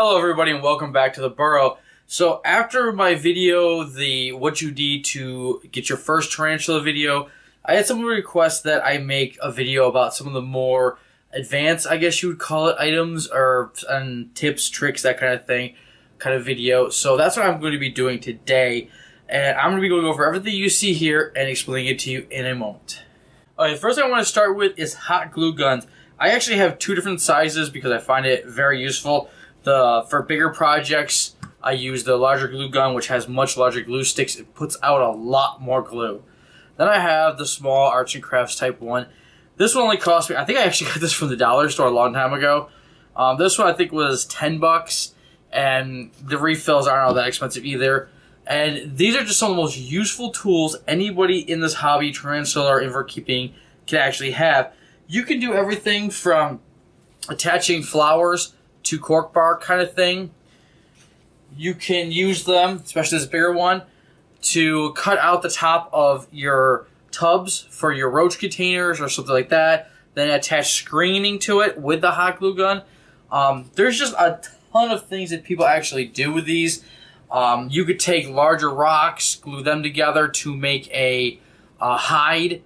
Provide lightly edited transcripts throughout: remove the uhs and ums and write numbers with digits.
Hello everybody and welcome back to the Burrow. So after my video, the what you need to get your first tarantula video, I had someone request that I make a video about some of the more advanced, I guess you would call it, items or tips, tricks, that kind of thing, kind of video. So that's what I'm going to be doing today. And I'm going to be going over everything you see here and explaining it to you in a moment. Alright, the first thing I want to start with is hot glue guns. I actually have two different sizes because I find it very useful. For bigger projects, I use the larger glue gun, which has much larger glue sticks. It puts out a lot more glue. Then I have the small arts and crafts type one. This one only cost me, I think I actually got this from the dollar store a long time ago. This one I think was $10, and the refills aren't all that expensive either. And these are just some of the most useful tools anybody in this hobby, tarantula or invert keeping, can actually have. You can do everything from attaching flowers to cork bar kind of thing. You can use them, especially this bigger one, to cut out the top of your tubs for your roach containers or something like that. Then attach screening to it with the hot glue gun. There's just a ton of things that people actually do with these. You could take larger rocks, glue them together to make a hide.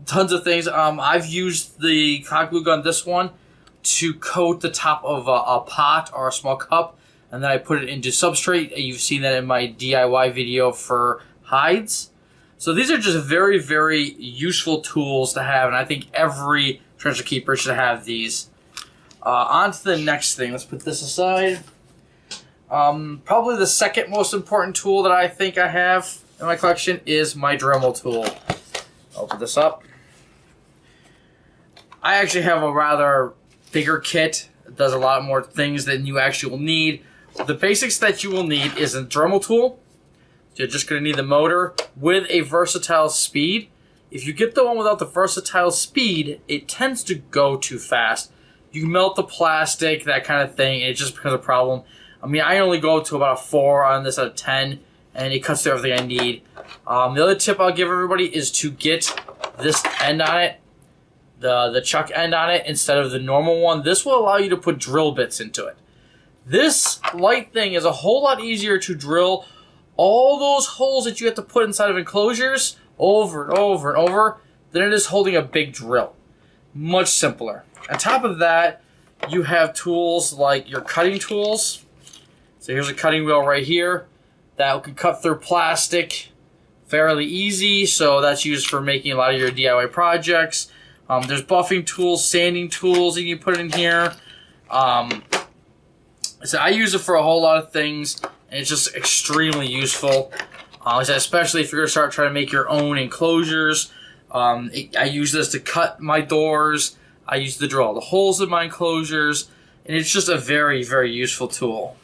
Tons of things. I've used the hot glue gun, this one, to coat the top of a pot or a small cup, and then I put it into substrate. You've seen that in my DIY video for hides. So these are just very, very useful tools to have, and I think every treasure keeper should have these. On to the next thing. Let's put this aside. Probably the second most important tool that I think I have in my collection is my Dremel tool. Open this up. I actually have a rather bigger kit. It does a lot more things than you actually will need. The basics that you will need is a Dremel tool. You're just going to need the motor with a versatile speed. If you get the one without the versatile speed, it tends to go too fast. You melt the plastic, that kind of thing, and it just becomes a problem. I mean, I only go to about a 4 on this out of 10, and it cuts through everything I need. The other tip I'll give everybody is to get this end on it, the chuck end on it, instead of the normal one. This will allow you to put drill bits into it. This light thing is a whole lot easier to drill all those holes that you have to put inside of enclosures over and over and over than it is holding a big drill. Much simpler. On top of that, you have tools like your cutting tools. So here's a cutting wheel right here that can cut through plastic fairly easy, so that's used for making a lot of your DIY projects. There's buffing tools, sanding tools that you can put in here. So I use it for a whole lot of things, and it's just extremely useful. Especially if you're going to start trying to make your own enclosures. I use this to cut my doors. I use it to drill all the holes in my enclosures, and it's just a very, very useful tool.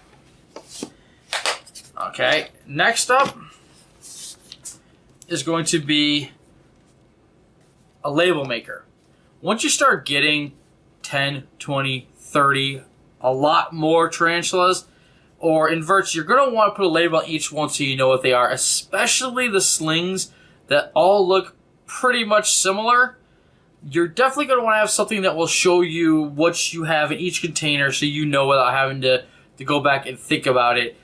Okay, next up is going to be a label maker. Once you start getting 10, 20, 30, a lot more tarantulas or inverts, you're going to want to put a label on each one so you know what they are, especially the slings that all look pretty much similar. You're definitely going to want to have something that will show you what you have in each container so you know without having to go back and think about it.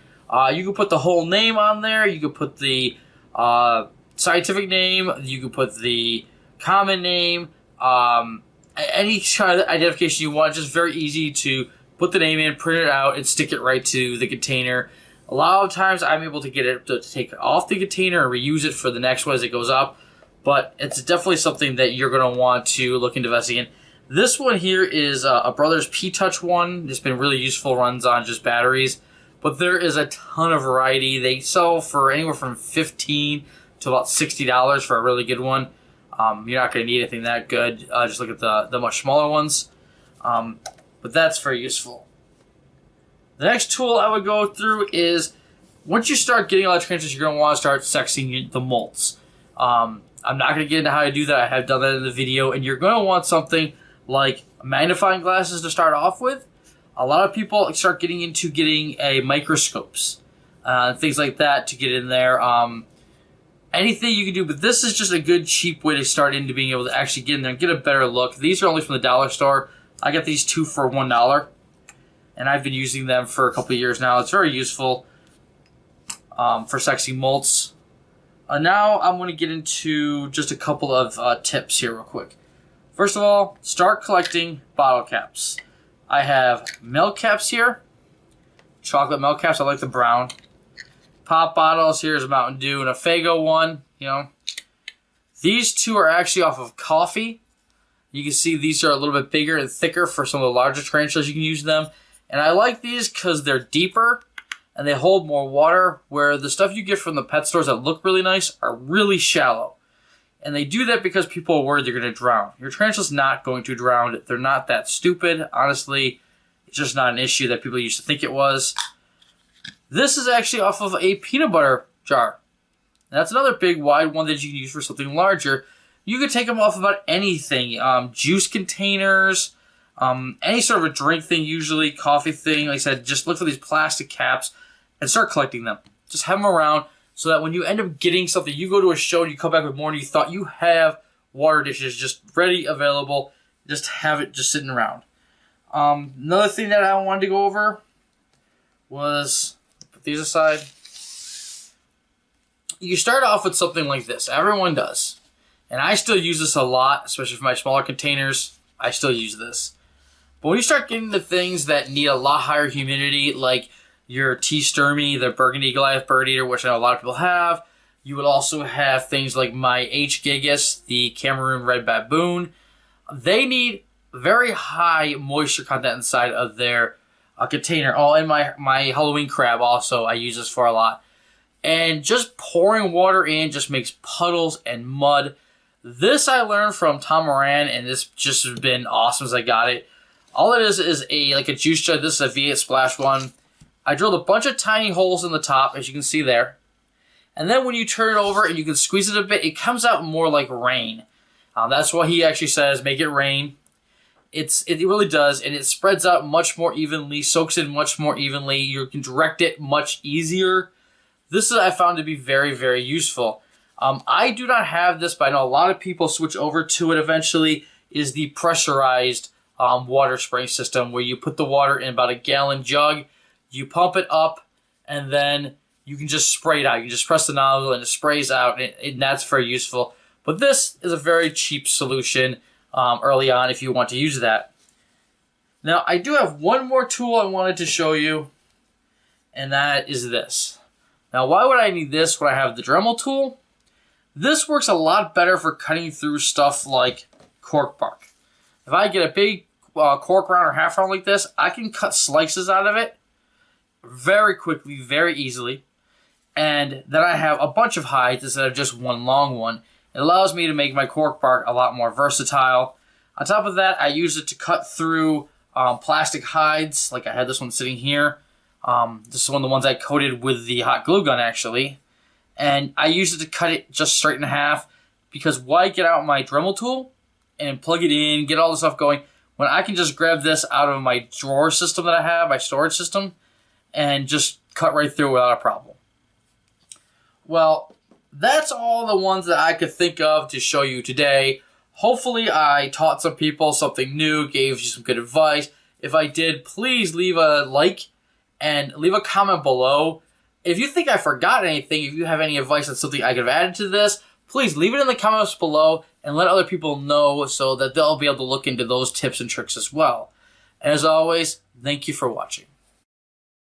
You can put the whole name on there. You can put the scientific name. You can put the common name. Any kind of identification you want. Just very easy to put the name in, print it out, and stick it right to the container. A lot of times I'm able to get it to take it off the container and reuse it for the next one as it goes up. But it's definitely something that you're going to want to look into investing in. This one here is a Brothers P-Touch one. It's been really useful, runs on just batteries. But there is a ton of variety. They sell for anywhere from $15 to about $60 for a really good one. You're not going to need anything that good. Just look at the much smaller ones. But that's very useful. The next tool I would go through is, once you start getting a lot of tarantulas, you're going to want to start sexing the molts. I'm not going to get into how to do that. I have done that in the video. And you're going to want something like magnifying glasses to start off with. A lot of people start getting into microscopes, things like that to get in there. Anything you can do, but this is just a good, cheap way to start into being able to actually get in there and get a better look. These are only from the dollar store. I got these two for $1. and I've been using them for a couple of years now. It's very useful for sexy molts. Now I'm going to get into just a couple of tips here real quick. First of all, start collecting bottle caps. I have milk caps here, chocolate milk caps. I like the brown. Pop bottles. Here's a Mountain Dew and a Faygo one. You know, these two are actually off of coffee. You can see these are a little bit bigger and thicker for some of the larger tarantulas. You can use them, and I like these because they're deeper and they hold more water. Where the stuff you get from the pet stores that look really nice are really shallow. And they do that because people are worried they're going to drown. Your tarantula's not going to drown. They're not that stupid. Honestly, it's just not an issue that people used to think it was. This is actually off of a peanut butter jar. And that's another big wide one that you can use for something larger. You could take them off about anything. Juice containers, any sort of a drink thing, usually coffee thing. Like I said, just look for these plastic caps and start collecting them. Just have them around, so that when you end up getting something, you go to a show and you come back with more and you thought you have water dishes just ready, available, just have it just sitting around. Another thing that I wanted to go over was, put these aside. You start off with something like this. Everyone does. And I still use this a lot, especially for my smaller containers. I still use this. But when you start getting to things that need a lot higher humidity, like your tea sturmy, the burgundy Goliath bird eater, which I know a lot of people have. You would also have things like my H. gigas, the Cameroon red baboon. They need very high moisture content inside of their container. Oh, and my Halloween crab also, I use this for a lot. And just pouring water in just makes puddles and mud. This I learned from Tom Moran, and this just has been awesome as I got it. All it is like a juice jug. This is a V8 Splash one. I drilled a bunch of tiny holes in the top, as you can see there. And then when you turn it over and you can squeeze it a bit, it comes out more like rain. That's what he actually says, make it rain. It really does, and it spreads out much more evenly, soaks in much more evenly. You can direct it much easier. This is I found to be very, very useful. I do not have this, but I know a lot of people switch over to it eventually, is the pressurized water spraying system, where you put the water in about a gallon jug. You pump it up, and then you can just spray it out. You can just press the nozzle, and it sprays out, and that's very useful. But this is a very cheap solution early on if you want to use that. Now, I do have one more tool I wanted to show you, and that is this. Now, why would I need this when I have the Dremel tool? This works a lot better for cutting through stuff like cork bark. If I get a big cork round or half round like this, I can cut slices out of it very quickly, very easily. And then I have a bunch of hides instead of just one long one. It allows me to make my cork bark a lot more versatile. On top of that, I use it to cut through plastic hides, like I had this one sitting here. This is one of the ones I coated with the hot glue gun, actually. And I use it to cut it just straight in half, because why get out my Dremel tool and plug it in, get all the stuff going, when I can just grab this out of my drawer system that I have, my storage system, and just cut right through without a problem. Well, that's all the ones that I could think of to show you today. Hopefully I taught some people something new, gave you some good advice. If I did, please leave a like and leave a comment below. If you think I forgot anything, if you have any advice on something I could have added to this, please leave it in the comments below and let other people know so that they'll be able to look into those tips and tricks as well. And as always, thank you for watching.